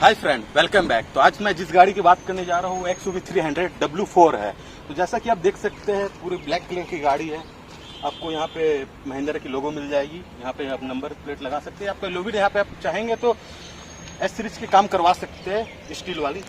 Hi friend, welcome back. तो आज मैं जिस गाड़ी की बात करने जा रहा हूँ XUV300 W4 है। तो जैसा कि आप देख सकते हैं पूरी ब्लैक कलर की गाड़ी है। आपको यहाँ पे महिंद्रा की लोगो मिल जाएगी। यहाँ पे आप नंबर प्लेट लगा सकते हैं। आपका लोबिन यहाँ पे आप चाहेंगे तो एस सीरीज के काम करवा सकते हैं, स्टील वाली।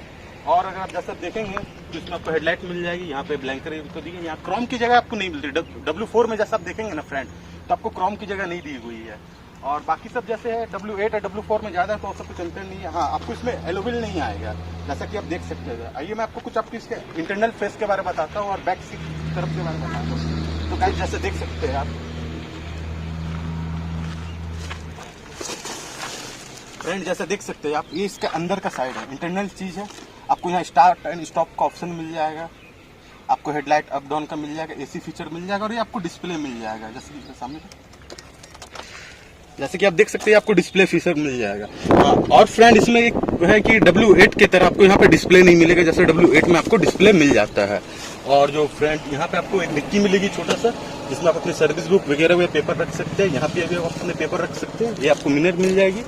और अगर आप जैसा देखेंगे तो इसमें आपको हेडलाइट मिल जाएगी। यहाँ पे ब्लैंकर तो दी है। यहाँ क्रोम की जगह आपको नहीं मिलती। W4 में जैसा आप देखेंगे ना फ्रेंड, तो आपको क्रोम की जगह नहीं दी हुई है। और बाकी सब जैसे है W8 और W4 में ज़्यादा तो सब कुछ अंतर नहीं है। हाँ, आपको इसमें एलोविल नहीं आएगा, जैसा कि आप देख सकते हैं। आइए मैं आपको कुछ आपकी इसके इंटरनल फेस के बारे में बताता हूँ और बैक सीट तरफ के बारे में बताता हूँ। तो गाइस जैसे देख सकते हैं आप, फ्रेंड जैसे देख सकते हैं आप, ये इसका अंदर का साइड है, इंटरनल चीज़ है। आपको यहाँ स्टार्ट एंड स्टॉप का ऑप्शन मिल जाएगा। आपको हेडलाइट अप डाउन का मिल जाएगा, AC फीचर मिल जाएगा और ये आपको डिस्प्ले मिल जाएगा। जैसे कि आप देख सकते हैं आपको डिस्प्ले फीचर मिल जाएगा। और फ्रेंड इसमें एक है कि W8 की तरह आपको यहाँ पे डिस्प्ले नहीं मिलेगा, जैसे W8 में आपको डिस्प्ले मिल जाता है। और जो फ्रेंड यहाँ पे आपको एक डिक्की मिलेगी छोटा सा, जिसमें आप अपनी सर्विस बुक वगैरह में पेपर रख सकते हैं। यहाँ पे भी आप अपने पेपर रख सकते हैं। ये आपको मिनट मिल जाएगी।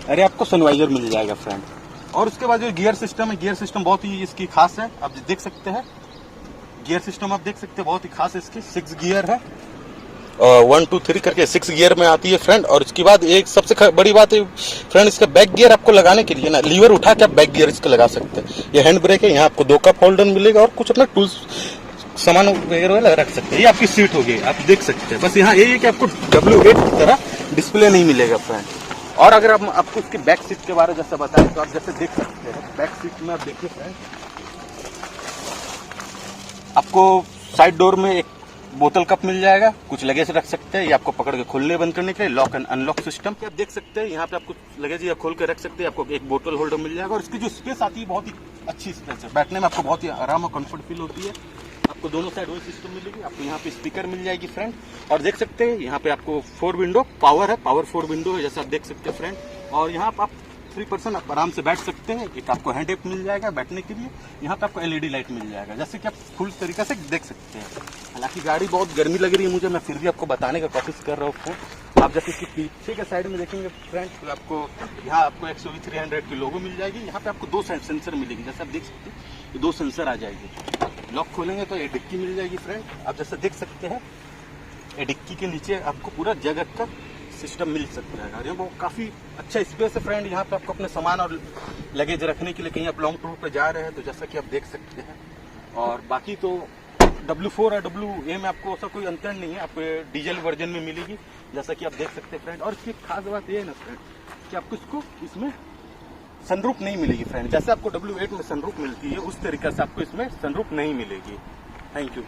अरे आपको सनवाइजर मिल जाएगा फ्रेंड। और उसके बाद जो गियर सिस्टम है, गियर सिस्टम बहुत ही इसकी खास है। आप देख सकते हैं गियर सिस्टम, आप देख सकते हैं बहुत ही खास है इसकी। 6 गियर है, 1 2 3 करके 6 गियर में आती है फ्रेंड। और इसके बाद एक सबसे बड़ी बात है फ्रेंड, इसका बैक गियर आपको लगाने के लिए ना लीवर उठा के आप बैक गियर इसका लगा सकते हैं। ये हैंड ब्रेक है। यहाँ आपको 2 कप होल्डर मिलेगा और कुछ अपना टूल्स सामान वगैरह रख सकते हैं। ये आपकी सीट होगी, आप देख सकते हैं। बस यहाँ यही है कि आपको W8 की तरह डिस्प्ले नहीं मिलेगा फ्रेंड। और अगर आप आपको इसकी बैक सीट के बारे में जैसे बताएं तो आप जैसे देख सकते हैं बैक सीट में आप देखिए फ्रेंड, आपको साइड डोर में एक बोतल कप मिल जाएगा, कुछ लगेज रख सकते हैं। ये आपको पकड़ के खोलने बंद करने के लिए लॉक एंड अनलॉक सिस्टम। आप देख सकते हैं यहाँ पे आपको लगेज या खोल के रख सकते हैं। आपको एक बोतल होल्डर मिल जाएगा। और इसकी जो स्पेस आती है बहुत ही अच्छी स्पेस है, बैठने में आपको बहुत ही आराम और कंफर्ट फील होती है। आपको दोनों साइड वही सिस्टम मिलेगी। आपको यहाँ पे स्पीकर मिल जाएगी फ्रेंड। और देख सकते हैं यहाँ पे आपको 4 विंडो पावर है, पावर 4 विंडो है, जैसे आप देख सकते हैं फ्रेंड। और यहाँ पे आप 3 पर्सन आप आराम से बैठ सकते हैं। एक आपको हैंड रेप मिल जाएगा बैठने के लिए। यहाँ पे आपको LED लाइट मिल जाएगा, जैसे कि आप फुल तरीके से देख सकते हैं। हालांकि गाड़ी बहुत गर्मी लग रही है मुझे, मैं फिर भी आपको बताने का कोशिश कर रहा हूँ। आप जैसे इसके पीछे के साइड में देखेंगे फ्रेंड, तो आपको यहाँ आपको XUV300 की लोगो मिल जाएगी। यहाँ पे आपको 2 सेंसर मिलेगी, जैसे आप देख सकते हैं 2 सेंसर आ जाएगी। लॉक खोलेंगे तो ये डिक्की मिल जाएगी फ्रेंड। आप जैसे देख सकते हैं ये डिक्की के नीचे आपको पूरा जगह का सिस्टम मिल सकता है। और वो काफ़ी अच्छा स्पेस है फ्रेंड। यहाँ पे आपको अपने सामान और लगेज रखने के लिए, कहीं आप लॉन्ग टूर पे जा रहे हैं तो जैसा कि आप देख सकते हैं। और बाकी तो W4 और WA में आपको ऐसा कोई अंतर नहीं है, आपको डीजल वर्जन में मिलेगी, जैसा कि आप देख सकते हैं फ्रेंड। और इसकी खास बात ये है ना फ्रेंड कि आपको इसको इसमें सनरूफ नहीं मिलेगी फ्रेंड। जैसे आपको W8 में सनरूफ मिलती है उस तरीके से आपको इसमें सनरूफ नहीं मिलेगी। Thank you.